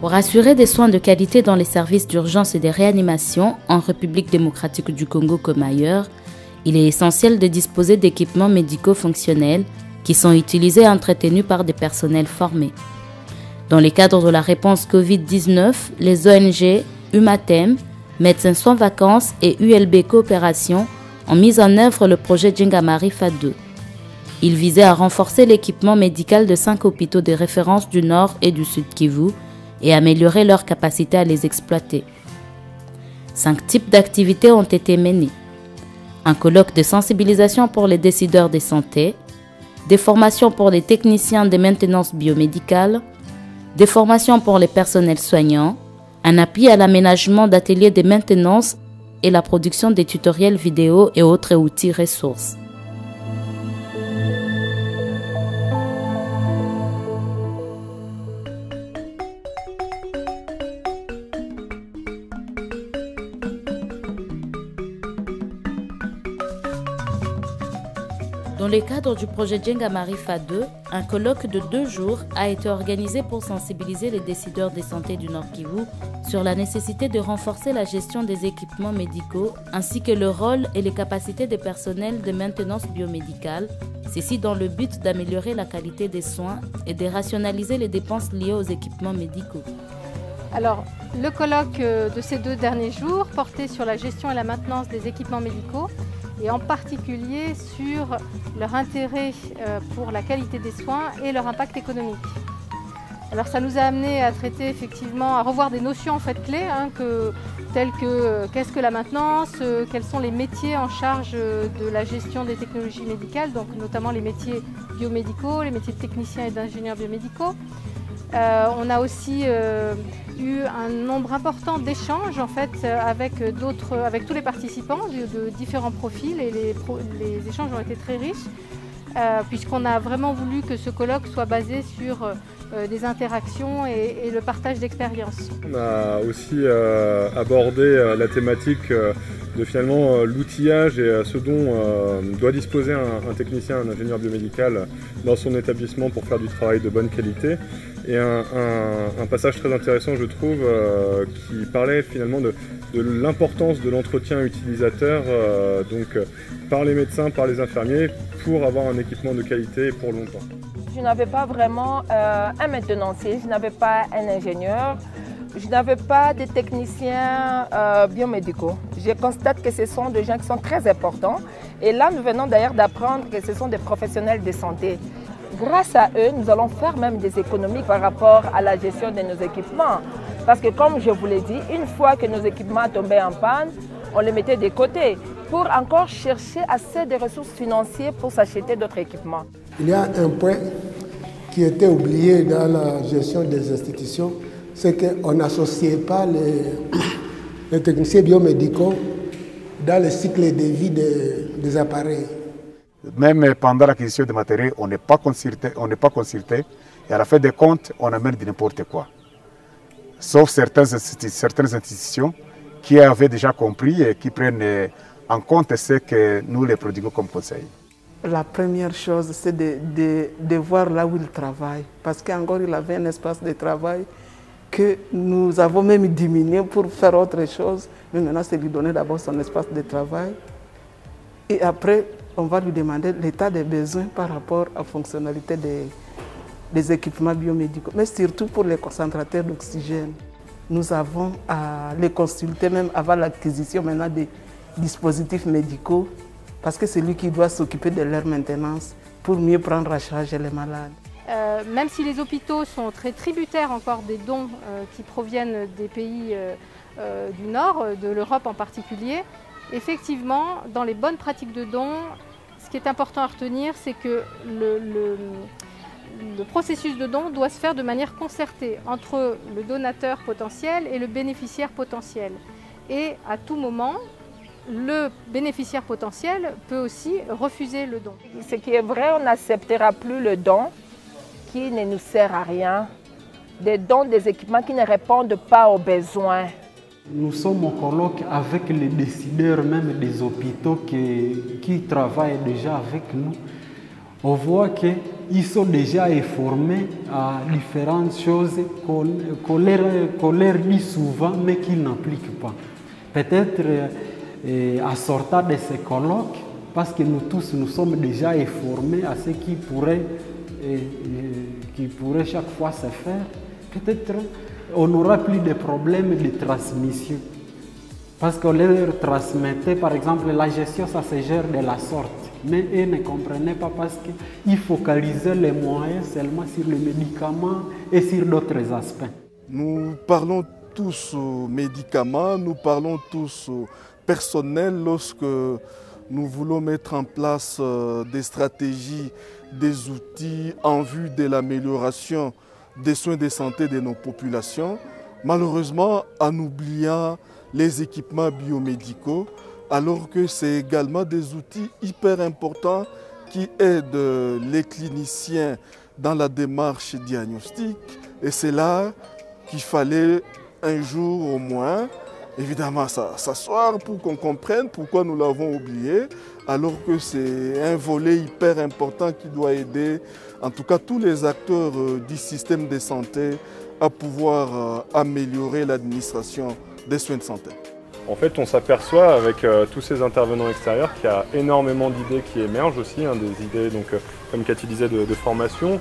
Pour assurer des soins de qualité dans les services d'urgence et de réanimation en République démocratique du Congo comme ailleurs, il est essentiel de disposer d'équipements médicaux fonctionnels qui sont utilisés et entretenus par des personnels formés. Dans le cadre de la réponse Covid-19, les ONG Humatem, Médecins sans vacances et ULB Coopération ont mis en œuvre le projet Djengamarifa 2. Il visait à renforcer l'équipement médical de 5 hôpitaux de référence du Nord et du Sud Kivu et améliorer leur capacité à les exploiter. 5 types d'activités ont été menées. Un colloque de sensibilisation pour les décideurs de santé, des formations pour les techniciens de maintenance biomédicale, des formations pour les personnels soignants, un appui à l'aménagement d'ateliers de maintenance et la production des tutoriels vidéo et autres outils ressources. Dans le cadre du projet Djengamarifa 2, un colloque de 2 jours a été organisé pour sensibiliser les décideurs de santé du Nord Kivu sur la nécessité de renforcer la gestion des équipements médicaux ainsi que le rôle et les capacités des personnels de maintenance biomédicale, ceci dans le but d'améliorer la qualité des soins et de rationaliser les dépenses liées aux équipements médicaux. Alors, le colloque de ces 2 derniers jours portait sur la gestion et la maintenance des équipements médicaux et en particulier sur leur intérêt pour la qualité des soins et leur impact économique. Alors ça nous a amené à traiter effectivement, à revoir des notions en fait clés, telles que qu'est-ce que la maintenance, quels sont les métiers en charge de la gestion des technologies médicales, donc notamment les métiers biomédicaux, les métiers de techniciens et d'ingénieurs biomédicaux. On a aussi eu un nombre important d'échanges en fait, avec tous les participants de différents profils et les échanges ont été très riches puisqu'on a vraiment voulu que ce colloque soit basé sur des interactions et le partage d'expériences. On a aussi abordé la thématique de finalement l'outillage et ce dont doit disposer un technicien, un ingénieur biomédical dans son établissement pour faire du travail de bonne qualité. Et un passage très intéressant, je trouve, qui parlait finalement de l'importance de l'entretien utilisateur par les médecins, par les infirmiers, pour avoir un équipement de qualité pour longtemps. Je n'avais pas vraiment un maintenancier, je n'avais pas un ingénieur, je n'avais pas de techniciens biomédicaux. Je constate que ce sont des gens qui sont très importants. Et là, nous venons d'ailleurs d'apprendre que ce sont des professionnels de santé. Grâce à eux, nous allons faire même des économies par rapport à la gestion de nos équipements. Parce que comme je vous l'ai dit, une fois que nos équipements tombaient en panne, on les mettait de côté pour encore chercher assez de ressources financières pour s'acheter d'autres équipements. Il y a un point qui était oublié dans la gestion des institutions, c'est qu'on n'associait pas les techniciens biomédicaux dans le cycle de vie des appareils. Même pendant l'acquisition de matériel, on n'est pas consulté et à la fin des comptes, on amène de n'importe quoi. Sauf certaines institutions qui avaient déjà compris et qui prennent en compte ce que nous les prodiguons comme conseil. La première chose, c'est de voir là où il travaille. Parce qu'encore, il avait un espace de travail que nous avons même diminué pour faire autre chose. Mais maintenant, c'est lui donner d'abord son espace de travail. Et après, on va lui demander l'état des besoins par rapport à la fonctionnalité des équipements biomédicaux, mais surtout pour les concentrateurs d'oxygène. Nous avons à les consulter même avant l'acquisition maintenant des dispositifs médicaux, parce que c'est lui qui doit s'occuper de leur maintenance pour mieux prendre en charge les malades. Même si les hôpitaux sont très tributaires encore des dons qui proviennent des pays du Nord, de l'Europe en particulier, effectivement, dans les bonnes pratiques de dons, ce qui est important à retenir, c'est que le processus de don doit se faire de manière concertée entre le donateur potentiel et le bénéficiaire potentiel. Et à tout moment, le bénéficiaire potentiel peut aussi refuser le don. Ce qui est vrai, on n'acceptera plus le don qui ne nous sert à rien, des dons des équipements qui ne répondent pas aux besoins. Nous sommes en colloque avec les décideurs même des hôpitaux qui travaillent déjà avec nous. On voit que ils sont déjà informés à différentes choses qu'on leur dit souvent, mais qu'ils n'appliquent pas. Peut-être à sortir de ces colloques, parce que nous tous, nous sommes déjà informés à ce qui pourrait chaque fois se faire, peut-être on n'aura plus de problèmes de transmission. Parce qu'on leur transmettait, par exemple, la gestion, ça se gère de la sorte. Mais eux ne comprenaient pas parce qu'ils focalisaient les moyens seulement sur les médicaments et sur d'autres aspects. Nous parlons tous aux médicaments, nous parlons tous au personnel lorsque nous voulons mettre en place des stratégies, des outils en vue de l'amélioration des soins de santé de nos populations, malheureusement en oubliant les équipements biomédicaux, alors que c'est également des outils hyper importants qui aident les cliniciens dans la démarche diagnostique. Et c'est là qu'il fallait un jour au moins, évidemment, s'asseoir pour qu'on comprenne pourquoi nous l'avons oublié, alors que c'est un volet hyper important qui doit aider, en tout cas tous les acteurs du système de santé, à pouvoir améliorer l'administration des soins de santé. En fait, on s'aperçoit avec tous ces intervenants extérieurs qu'il y a énormément d'idées qui émergent aussi, des idées, donc, comme Cathy disait, de formation,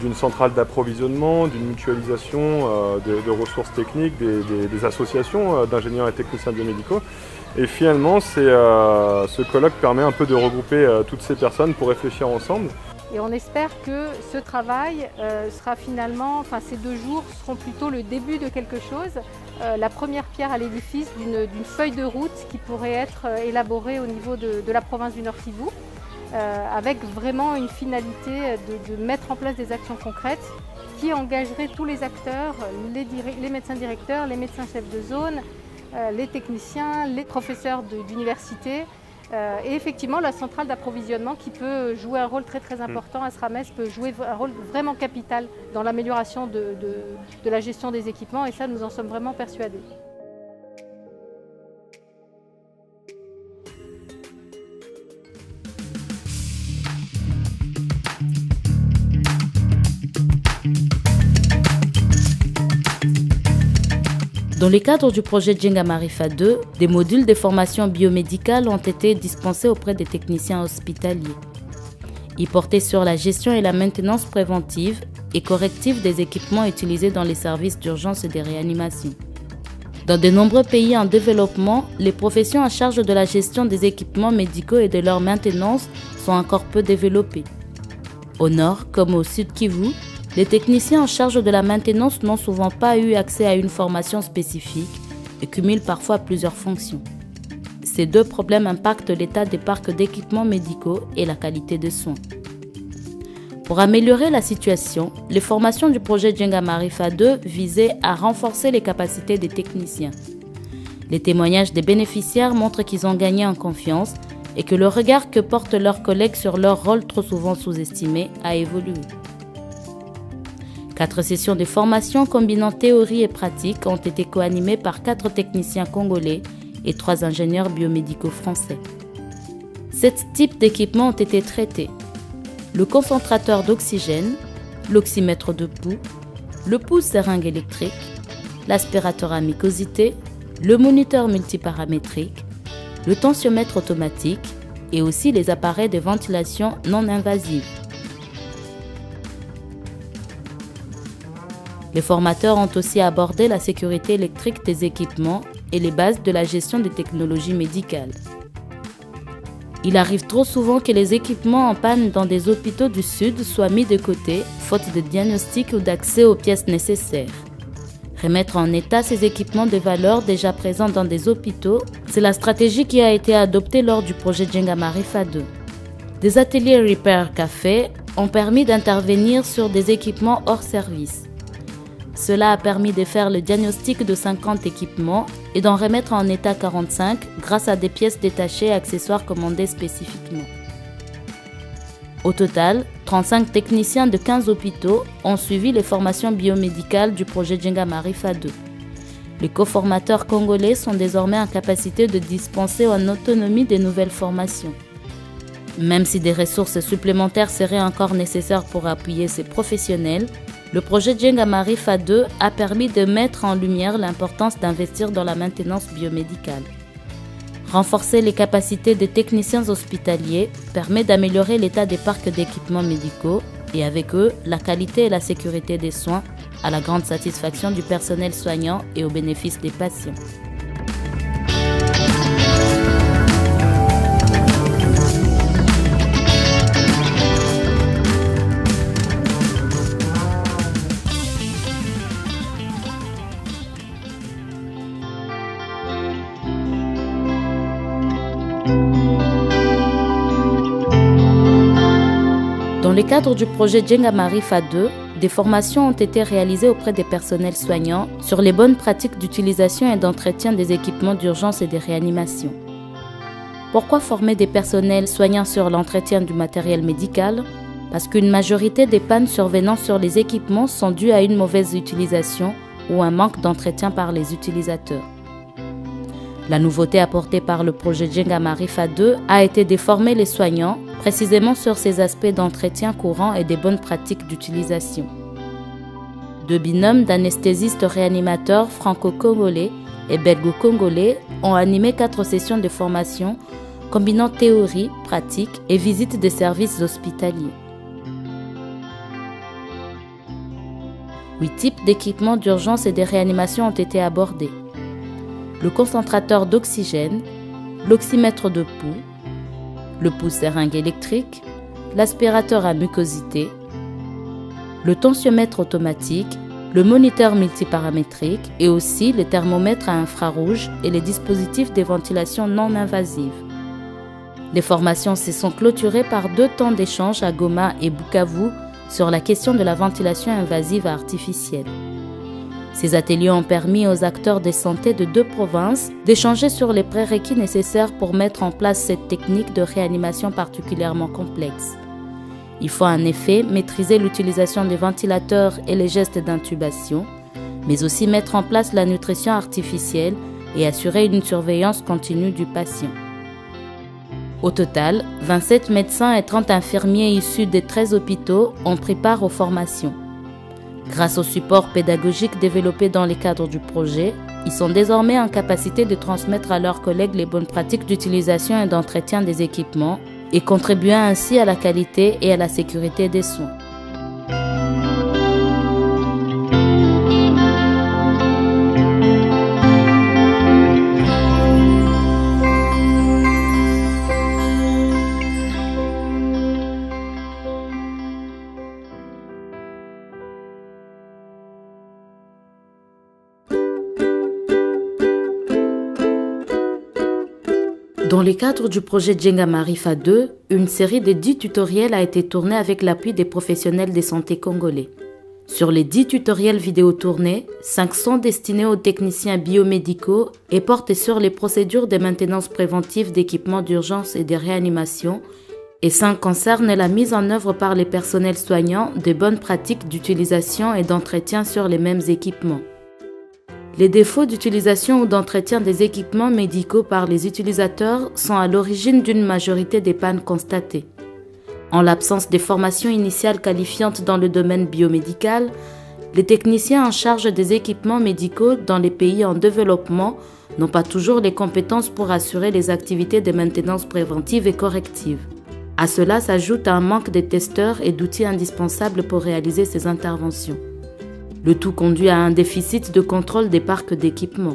d'une centrale d'approvisionnement, d'une mutualisation de ressources techniques, des associations d'ingénieurs et techniciens biomédicaux. Et finalement, ce colloque permet un peu de regrouper toutes ces personnes pour réfléchir ensemble. Et on espère que ce travail sera finalement, ces 2 jours seront plutôt le début de quelque chose, la première pierre à l'édifice d'une feuille de route qui pourrait être élaborée au niveau de la province du Nord-Kivu, avec vraiment une finalité de mettre en place des actions concrètes qui engageraient tous les acteurs, les médecins directeurs, les médecins chefs de zone, les techniciens, les professeurs d'université. Et effectivement, la centrale d'approvisionnement qui peut jouer un rôle très important à SRAMES peut jouer un rôle vraiment capital dans l'amélioration de la gestion des équipements, et ça, nous en sommes vraiment persuadés. Dans le cadre du projet Djenga Marifa 2, des modules de formation biomédicale ont été dispensés auprès des techniciens hospitaliers. Ils portaient sur la gestion et la maintenance préventive et corrective des équipements utilisés dans les services d'urgence et de réanimation. Dans de nombreux pays en développement, les professions en charge de la gestion des équipements médicaux et de leur maintenance sont encore peu développées. Au nord comme au sud Kivu, les techniciens en charge de la maintenance n'ont souvent pas eu accès à une formation spécifique et cumulent parfois plusieurs fonctions. Ces 2 problèmes impactent l'état des parcs d'équipements médicaux et la qualité des soins. Pour améliorer la situation, les formations du projet Djenga Marifa 2 visaient à renforcer les capacités des techniciens. Les témoignages des bénéficiaires montrent qu'ils ont gagné en confiance et que le regard que portent leurs collègues sur leur rôle trop souvent sous-estimé a évolué. 4 sessions de formation combinant théorie et pratique ont été co-animées par 4 techniciens congolais et 3 ingénieurs biomédicaux français. 7 types d'équipements ont été traités: le concentrateur d'oxygène, l'oxymètre de pouls, le pouce-seringue électrique, l'aspirateur à mucosité, le moniteur multiparamétrique, le tensiomètre automatique et aussi les appareils de ventilation non invasive. Les formateurs ont aussi abordé la sécurité électrique des équipements et les bases de la gestion des technologies médicales. Il arrive trop souvent que les équipements en panne dans des hôpitaux du Sud soient mis de côté, faute de diagnostic ou d'accès aux pièces nécessaires. Remettre en état ces équipements de valeur déjà présents dans des hôpitaux, c'est la stratégie qui a été adoptée lors du projet Djenga Marifa 2. Des ateliers Repair Café ont permis d'intervenir sur des équipements hors service. Cela a permis de faire le diagnostic de 50 équipements et d'en remettre en état 45 grâce à des pièces détachées et accessoires commandés spécifiquement. Au total, 35 techniciens de 15 hôpitaux ont suivi les formations biomédicales du projet Djenga Marifa 2. Les coformateurs congolais sont désormais en capacité de dispenser en autonomie des nouvelles formations. Même si des ressources supplémentaires seraient encore nécessaires pour appuyer ces professionnels, le projet Djengamarifa 2 a permis de mettre en lumière l'importance d'investir dans la maintenance biomédicale. Renforcer les capacités des techniciens hospitaliers permet d'améliorer l'état des parcs d'équipements médicaux et avec eux, la qualité et la sécurité des soins à la grande satisfaction du personnel soignant et au bénéfice des patients. Dans le cadre du projet Djengamarifa 2, des formations ont été réalisées auprès des personnels soignants sur les bonnes pratiques d'utilisation et d'entretien des équipements d'urgence et de réanimation. Pourquoi former des personnels soignants sur l'entretien du matériel médical? Parce qu'une majorité des pannes survenant sur les équipements sont dues à une mauvaise utilisation ou un manque d'entretien par les utilisateurs. La nouveauté apportée par le projet Djengamarifa 2 a été de former les soignants précisément sur ces aspects d'entretien courant et des bonnes pratiques d'utilisation. Deux binômes d'anesthésistes réanimateurs franco-congolais et belgo-congolais ont animé 4 sessions de formation combinant théorie, pratique et visite des services hospitaliers. 8 types d'équipements d'urgence et de réanimation ont été abordés. Le concentrateur d'oxygène, l'oxymètre de pouls, le pouce-seringue électrique, l'aspirateur à mucosité, le tensiomètre automatique, le moniteur multiparamétrique et aussi le thermomètre à infrarouge et les dispositifs de ventilation non invasive. Les formations se sont clôturées par 2 temps d'échange à Goma et Bukavu sur la question de la ventilation invasive artificielle. Ces ateliers ont permis aux acteurs de santé de 2 provinces d'échanger sur les prérequis nécessaires pour mettre en place cette technique de réanimation particulièrement complexe. Il faut en effet maîtriser l'utilisation des ventilateurs et les gestes d'intubation, mais aussi mettre en place la nutrition artificielle et assurer une surveillance continue du patient. Au total, 27 médecins et 30 infirmiers issus des 13 hôpitaux ont pris part aux formations. Grâce au support pédagogique développé dans le cadre du projet, ils sont désormais en capacité de transmettre à leurs collègues les bonnes pratiques d'utilisation et d'entretien des équipements et contribuer ainsi à la qualité et à la sécurité des soins. Dans le cadre du projet Djengamarifa 2, une série de 10 tutoriels a été tournée avec l'appui des professionnels de santé congolais. Sur les 10 tutoriels vidéo tournés, 5 sont destinés aux techniciens biomédicaux et portent sur les procédures de maintenance préventive d'équipements d'urgence et de réanimation, et 5 concernent la mise en œuvre par les personnels soignants de bonnes pratiques d'utilisation et d'entretien sur les mêmes équipements. Les défauts d'utilisation ou d'entretien des équipements médicaux par les utilisateurs sont à l'origine d'une majorité des pannes constatées. En l'absence des formations initiales qualifiantes dans le domaine biomédical, les techniciens en charge des équipements médicaux dans les pays en développement n'ont pas toujours les compétences pour assurer les activités de maintenance préventive et corrective. À cela s'ajoute un manque de testeurs et d'outils indispensables pour réaliser ces interventions. Le tout conduit à un déficit de contrôle des parcs d'équipements.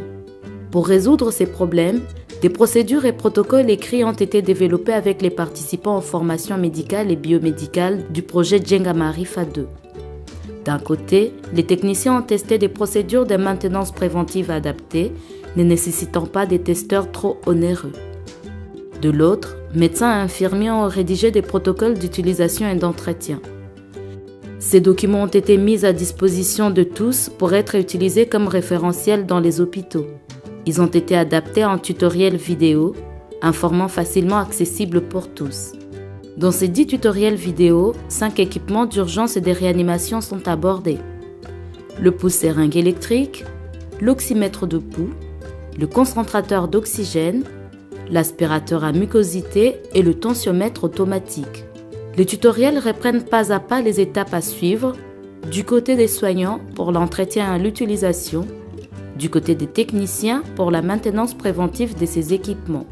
Pour résoudre ces problèmes, des procédures et protocoles écrits ont été développés avec les participants aux formations médicales et biomédicales du projet Djengamarifa 2. D'un côté, les techniciens ont testé des procédures de maintenance préventive adaptées, ne nécessitant pas des testeurs trop onéreux. De l'autre, médecins et infirmiers ont rédigé des protocoles d'utilisation et d'entretien. Ces documents ont été mis à disposition de tous pour être utilisés comme référentiels dans les hôpitaux. Ils ont été adaptés en tutoriels vidéo, un format facilement accessible pour tous. Dans ces 10 tutoriels vidéo, 5 équipements d'urgence et de réanimation sont abordés. Le pouce-seringue électrique, l'oxymètre de pouls, le concentrateur d'oxygène, l'aspirateur à mucosité et le tensiomètre automatique. Les tutoriels reprennent pas à pas les étapes à suivre, du côté des soignants pour l'entretien et l'utilisation, du côté des techniciens pour la maintenance préventive de ces équipements.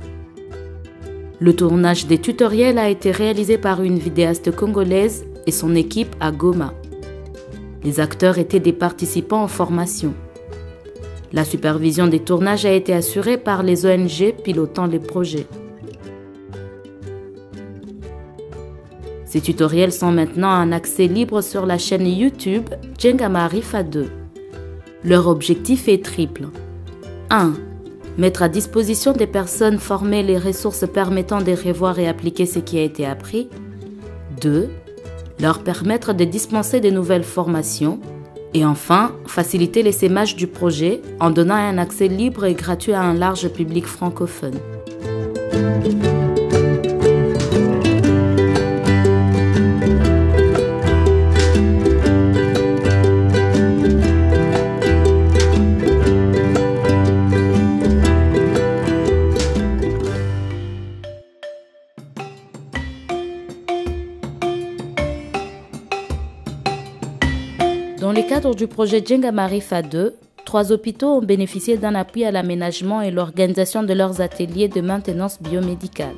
Le tournage des tutoriels a été réalisé par une vidéaste congolaise et son équipe à Goma. Les acteurs étaient des participants en formation. La supervision des tournages a été assurée par les ONG pilotant les projets. Ces tutoriels sont maintenant en accès libre sur la chaîne YouTube Djengamarifa 2. Leur objectif est triple. 1. Mettre à disposition des personnes formées les ressources permettant de revoir et appliquer ce qui a été appris. 2. Leur permettre de dispenser de nouvelles formations. Et enfin, faciliter l'essaimage du projet en donnant un accès libre et gratuit à un large public francophone. Dans le cadre du projet Djengamarifa 2, 3 hôpitaux ont bénéficié d'un appui à l'aménagement et l'organisation de leurs ateliers de maintenance biomédicale.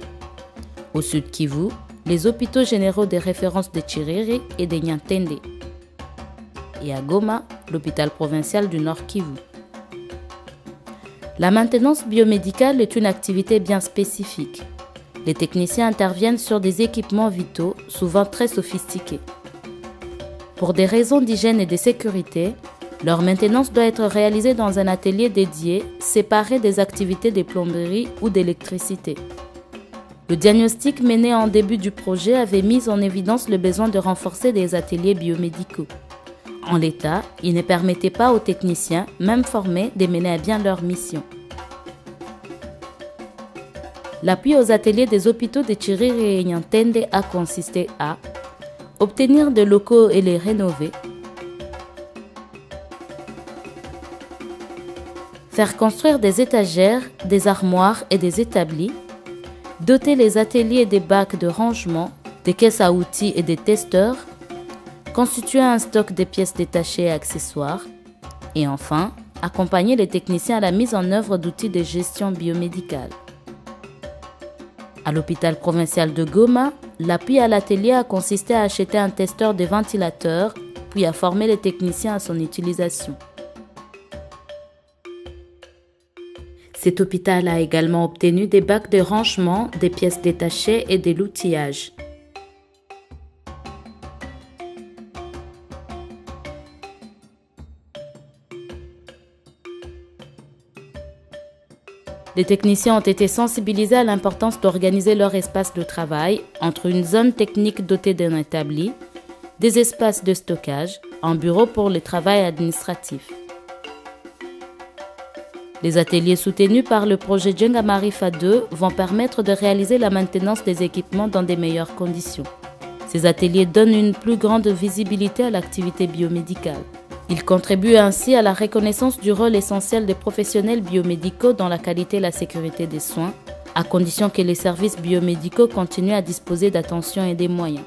Au Sud Kivu, les hôpitaux généraux de référence de Tchiriri et de Nyantende. Et à Goma, l'hôpital provincial du Nord Kivu. La maintenance biomédicale est une activité bien spécifique. Les techniciens interviennent sur des équipements vitaux, souvent très sophistiqués. Pour des raisons d'hygiène et de sécurité, leur maintenance doit être réalisée dans un atelier dédié, séparé des activités de plomberie ou d'électricité. Le diagnostic mené en début du projet avait mis en évidence le besoin de renforcer des ateliers biomédicaux. En l'état, il ne permettait pas aux techniciens, même formés, de mener à bien leur mission. L'appui aux ateliers des hôpitaux de Tchiriri et Nyantende a consisté à obtenir des locaux et les rénover, faire construire des étagères, des armoires et des établis, doter les ateliers des bacs de rangement, des caisses à outils et des testeurs, constituer un stock de pièces détachées et accessoires, et enfin, accompagner les techniciens à la mise en œuvre d'outils de gestion biomédicale. À l'hôpital provincial de Goma, l'appui à l'atelier a consisté à acheter un testeur de ventilateurs, puis à former les techniciens à son utilisation. Cet hôpital a également obtenu des bacs de rangement, des pièces détachées et de l'outillage. Les techniciens ont été sensibilisés à l'importance d'organiser leur espace de travail entre une zone technique dotée d'un établi, des espaces de stockage, un bureau pour le travail administratif. Les ateliers soutenus par le projet Djengamarifa 2 vont permettre de réaliser la maintenance des équipements dans des meilleures conditions. Ces ateliers donnent une plus grande visibilité à l'activité biomédicale. Ils contribuent ainsi à la reconnaissance du rôle essentiel des professionnels biomédicaux dans la qualité et la sécurité des soins, à condition que les services biomédicaux continuent à disposer d'attention et des moyens.